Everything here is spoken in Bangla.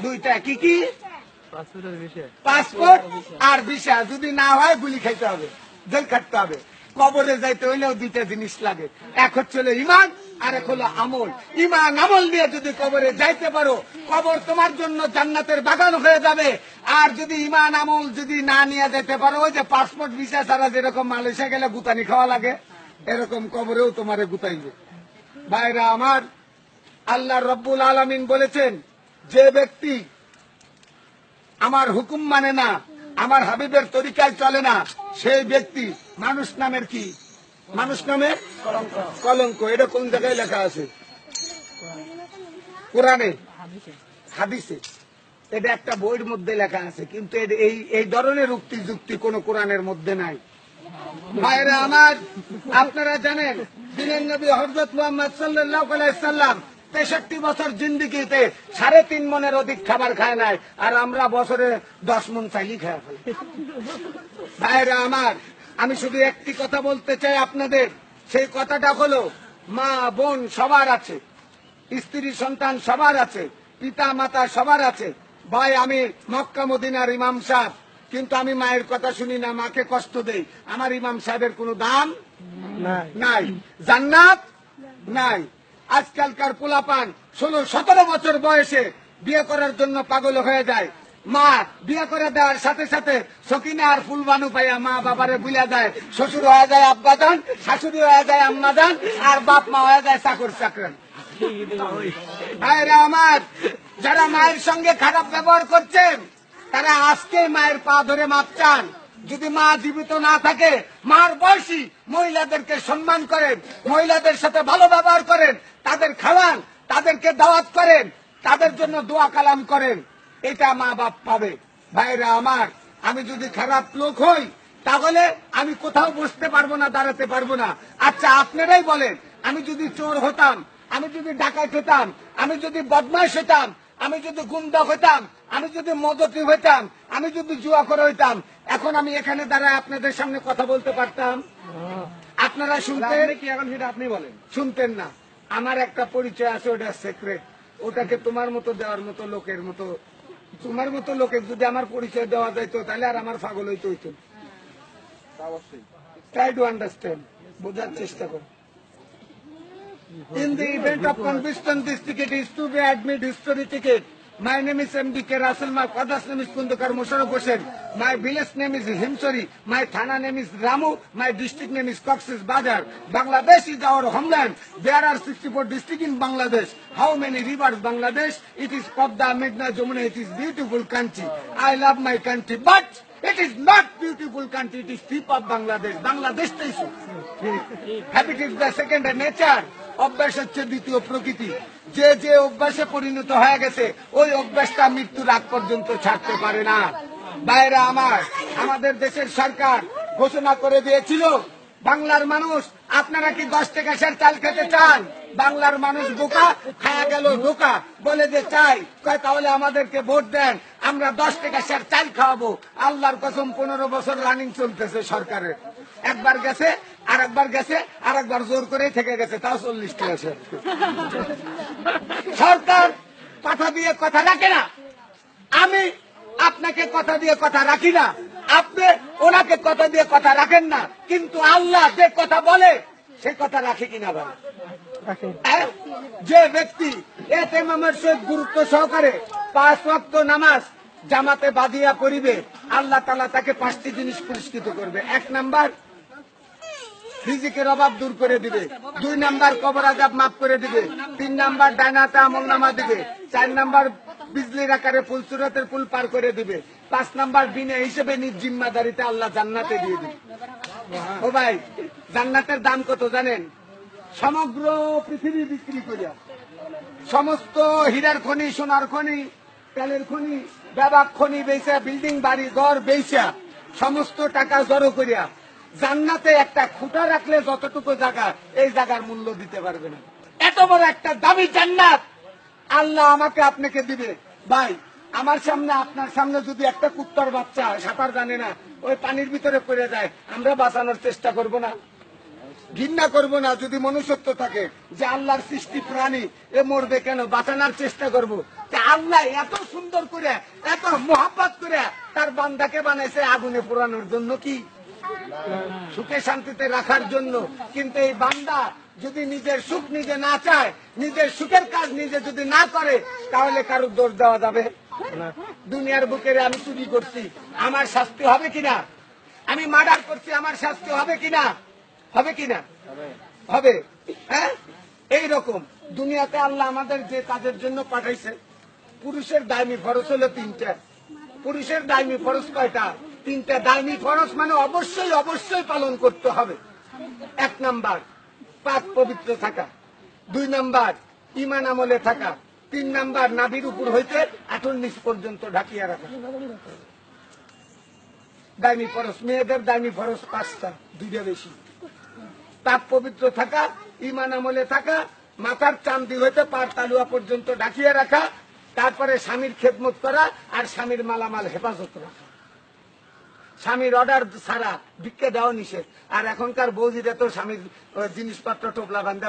দুইটা কি কি? পাসপোর্ট আর ভিসা। যদি না হয় গুলি খাইতে হবে, জেল খাটতে হবে। কবরে যাইতে হইলেও দুইটা জিনিস লাগে, এক হচ্ছে ইমান আর এক হলো আমল। ইমান আমল দিয়ে যদি কবরে যাইতে পারো, কবর তোমার জন্য জান্নাতের বাগান হয়ে যাবে। আর যদি ইমান আমল যদি না নিয়ে যেতে পারো, ওই যে পাসপোর্ট ভিসা ছাড়া যেরকম মালয়েশিয়া গেলে গুতানি খাওয়া লাগে, এরকম কবরেও তোমারে গুতাইবে। ভাইরা আমার, আল্লাহ রব্বুল আলামিন বলেছেন, যে ব্যক্তি আমার হুকুম মানে না, আমার হাবিবের তরিকায় চলে না, সেই ব্যক্তি মানুষ নামের কি? মানুষ নামের কলঙ্ক। এটা কোন জায়গায় লেখা আছে? কোরআনে, হাদিসে। এটা একটা বইয়ের মধ্যে লেখা আছে, কিন্তু এই ধরনের উক্তি যুক্তি কোন কোরআনের মধ্যে নাই। ভাইরা আমার, আপনারা জানেন দিনের নবী হযরত মুহাম্মদ সাল্লাল্লাহু আলাইহি সাল্লাম 63 বছর জিন্দেগিতে 3.5 মনের অধিক খাবার খায় নাই, আর আমরা বছরে 10 মন চাইলি খায় ফেলি। ভাইরা আমার, আমি শুধু একটি কথা বলতে চাই আপনাদের, সেই কথাটা হলো, মা বোন সবার আছে, স্ত্রী সন্তান সবার আছে, পিতা মাতা সবার আছে। ভাই, আমি মক্কা মদিনার ইমাম সাহেব, কিন্তু আমি মায়ের কথা শুনি না, মাকে কষ্ট দেই। আমার ইমাম সাহেবের কোনো দাম নাই, জান্নাত নাই। আজকালকার পোলাপান 16-17 বছর বয়সে বিয়ে করার জন্য পাগল হয়ে যায়। মা বিয়ে করে দেওয়ার সাথে সাথে সকিনা আর ফুলবানু পাইয়া মা বাবারে বুঝা যায়, শ্বশুর হয়ে যায় আব্বাজান, শাশুড়ি হয়ে যায় আম্মাজান, আর বাপ মা হয়ে যায় চাকর চাকরান। ভাইরা আমার, যারা মায়ের সঙ্গে খারাপ ব্যবহার করছেন, তারা আজকে মায়ের পা ধরে মাপ চান। যদি মা জীবিত না থাকে, মার বয়সী মহিলাদেরকে সম্মান করেন, মহিলাদের সাথে ভালো ব্যবহার করেন, তাদের খাওয়ান, তাদেরকে দাওয়াত করেন, তাদের জন্য দোয়া কালাম করেন, এটা মা বাপ পাবে। ভাইরা আমার, আমি যদি খারাপ লোক হই, তাহলে আমি কোথাও বসতে পারবো না, দাঁড়াতে পারবো না। আচ্ছা, আপনারাই বলেন, আমি যদি চোর হতাম, আমি যদি ডাকাত হতাম, আমি যদি বদমাশ হতাম, আমি যদি গুন্ডা হইতাম, আমি যদি মদতি হইতাম, আমি যদি জুয়াখোর হইতাম, এখন আমি এখানে দাঁড়ায় আপনাদের সামনে কথা বলতে পারতাম? আপনারা শুনতেন কি? এখন সেটা আপনি বলেন। শুনতেন না। আমার একটা পরিচয় আছে, ওটা সিক্রেট। ওটাকে তোমার মতো দেওয়ার মতো লোকের মতো, তোমার মতো লোকের যদি আমার পরিচয় দেওয়া যাইতো, তাহলে আর আমার পাগল হইতে হইতো। ট্রাই টু আন্ডারস্ট্যান্ড, বোঝার চেষ্টা করো। In the event of conviction, this ticket is to be admit history ticket. My name is M.D.K. Russell. My father's name is Kundukar Musharraf Hossain. My village name is Himsori. My thana name is Ramu. My district name is Cox's Bazar. Bangladesh is our homeland. There are 64 districts in Bangladesh. How many rivers Bangladesh? It is Padma, Meghna, Jamuna. It is beautiful country. I love my country, but it is not beautiful country. It is tip of Bangladesh. Bangladesh is habit is the second nature. অভ্যাস হচ্ছে দ্বিতীয় প্রকৃতি। যে যে অভ্যাসে পরিণত হয়ে গেছে, ওই অভ্যাসটা মৃত্যুর আগ পর্যন্ত ছাড়তে পারে না। ভাইরা আমার, আমাদের দেশের সরকার ঘোষণা করে দিয়েছিল, বাংলার মানুষ, আপনারা কি 10 টাকা সের চাল খেতে চান? বাংলার মানুষ বোকা, খায়া গেল ধোকা, বলে যে চাই, কয় তাহলে আমাদেরকে ভোট দেন, আমরা 10 টাকা সের চাল খাওয়াবো। আল্লাহর কসম, 15 বছর রানিং চলতেছে সরকারের। একবার গেছে, আর একবার গেছে, আর একবার জোর করে থেকে গেছে, তাও 40 টাকা সের। সরকার কথা দিয়ে কথা রাখে না। আমি আপনাকে কথা দিয়ে কথা রাখি না, আপনি ওনাকে কথা দিয়ে কথা রাখেন না, কিন্তু আল্লাহ যে কথা বলে সে কথা রাখে কিনা ভাই? যে ব্যক্তি এতেমামের সহিত গুরুত্ব সহকারে 5 ওয়াক্ত নামাজ জামাতে বাঁধিয়া পড়িবে, আল্লাহ তাআলা তাকে 5টি জিনিস পুরস্কৃত করবে। 1 নাম্বার, রিজিকের অভাব দূর করে দিবে। 2 নাম্বার, কবর আযাব মাফ করে দিবে। 3 নাম্বার, ডাইনাতে আমলনামা দিবে। 4 নাম্বার, বিজলির আকারে ফুলসুরাতের পুল পার করে দিবে। 5 নাম্বার, বিনা হিসেবে নিজ জিম্মাদারিতে আল্লাহ জান্নাতে দিয়ে দিবে। ও ভাই, জান্নাতের দাম কত জানেন? সমগ্র পৃথিবী বিক্রি করিয়া, সমস্ত হীরার খনি, সোনার খনি, তেলের খনি, ব্যাপক খনি বেচা, বিল্ডিং বাড়ি ঘর বেচা, সমস্ত টাকা জড়ো করিয়া জান্নাতে একটা খুঁটা রাখলে যতটুকু জায়গা, এই জায়গার মূল্য দিতে পারবে না। এত বড় একটা দামি জান্নাত আল্লাহ আমাকে আপনাকে দিবে। ভাই, আমার সামনে, আপনার সামনে যদি একটা কুত্তার বাচ্চা সাঁতার জানে না, ওই পানির ভিতরে পড়ে যায়, আমরা বাঁচানোর চেষ্টা করব না? ঘৃণা করব না যদি মনুষ্যত্ব থাকে, যে আল্লাহর সৃষ্টি প্রাণী, এ মরবে কেন, বাঁচানোর চেষ্টা করব। আল্লাহ এত সুন্দর করে, এত মোহাব্বত করে তার বান্দাকে বানাইছে আগুনে পোড়ানোর জন্য, কি সুখে শান্তিতে রাখার জন্য। কিন্তু এই বান্দা যদি নিজের সুখ নিজে না চায়, নিজের সুখের কাজ নিজে যদি না করে, তাহলে কারোর দোষ দেওয়া যাবে না। দুনিয়ার বুকে আমি চুরি করছি, আমার শাস্তি হবে কিনা? আমি মার্ডার করছি, আমার শাস্তি হবে কিনা? হবে কিনা? হবে। হ্যাঁ, এইরকম দুনিয়াতে আল্লাহ আমাদের যে কাজের জন্য পাঠাইছে, পুরুষের দায়মি ফরজ হলো 3টা। পুরুষের দায়মি ফরজ কয়টা? 3টা। দায়মি ফরজ মানে অবশ্যই অবশ্যই পালন করতে হবে। 1 নাম্বার পাক পবিত্র থাকা, 2 নাম্বার ঈমান আমলে থাকা, 3 নাম্বার নাভির উপর হইতে আঁঠুর নিচ পর্যন্ত ঢাকিয়া রাখা। দায়মি ফরজ, মেয়েদের দায়মি ফরজ 5টা, 2টা বেশি। পাক পবিত্র থাকা, ঈমান আমলে থাকা, মাথার চান্দি হইতে পার তালুয়া পর্যন্ত ঢাকিয়ে রাখা, তারপরে স্বামীর খেদমত করা, আর স্বামীর মালামাল হেফাজত রাখা। স্বামীর অর্ডার ছাড়া ভিক্ষা দেওয়া নিষেধ। আর এখনকার বৌদিরা তো স্বামীর জিনিসপত্র টোপলা বান্ধা